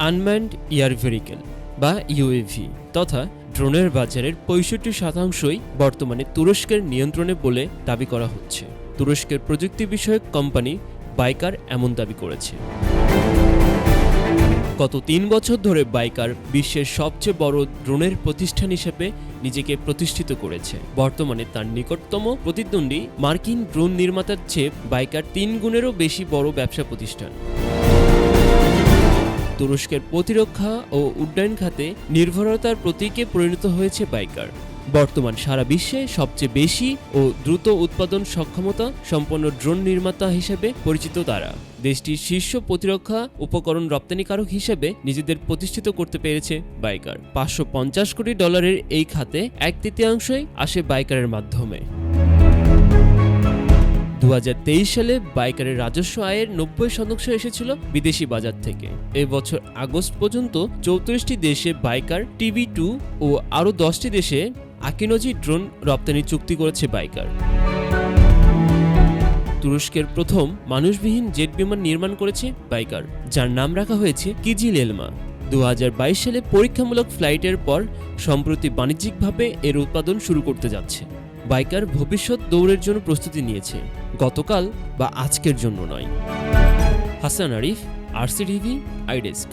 Unmanned air vehicle বা UAV তথা ড্রোনের বাজারের ৬৫%ই বর্তমানে তুরস্কের নিয়ন্ত্রণে বলে দাবি করা হচ্ছে। তুরস্কের প্রযুক্তি বিষয়ক কোম্পানি বাইকার এমন দাবি করেছে। গত ৩ বছর ধরে বাইকার বিশ্বের সবচেয়ে বড় ড্রোনের প্রতিষ্ঠান হিসেবে নিজেকে প্রতিষ্ঠিত করেছে। বর্তমানে তার নিকটতম প্রতিদ্বন্দ্বী মার্কিন ড্রোন নির্মাতার চেয়ে বাইকার ৩ গুণেরও বেশি বড় ব্যবসা প্রতিষ্ঠান। তুরস্কের প্রতিরক্ষা ও উড্ডয়ন খাতে নির্ভরতার প্রতীকে পরিণত হয়েছে বাইকার। বর্তমান সারা বিশ্বে সবচেয়ে বেশি ও দ্রুত উৎপাদন সক্ষমতা সম্পন্ন ড্রোন নির্মাতা হিসেবে পরিচিত তারা। দেশটির শীর্ষ প্রতিরক্ষা উপকরণ রপ্তানিকারক হিসেবে নিজেদের প্রতিষ্ঠিত করতে পেরেছে বাইকার। $৫৫০ কোটি এই খাতে 1/3 আসে বাইকারের মাধ্যমে। ২০২৩ সালে বাইকারের রাজস্ব আয়ের ৯০% এসেছিল বিদেশি বাজার থেকে। এবছর আগস্ট পর্যন্ত ৩৪টি দেশে বাইকার TB2 ও আরও 10টি দেশে আকিনজি ড্রোন রপ্তানি চুক্তি করেছে বাইকার। তুরস্কের প্রথম মানুষবিহীন জেট বিমান নির্মাণ করেছে বাইকার, যার নাম রাখা হয়েছে কিজিল এলমা। ২০২২ সালে পরীক্ষামূলক ফ্লাইটের পর সম্প্রতি বাণিজ্যিকভাবে এর উৎপাদন শুরু করতে যাচ্ছে। বাইকার ভবিষ্যৎ দৌড়ের জন্য প্রস্তুতি নিয়েছে, গতকাল বা আজকের জন্য নয়। Hasan Arif, RCTV, iDesk।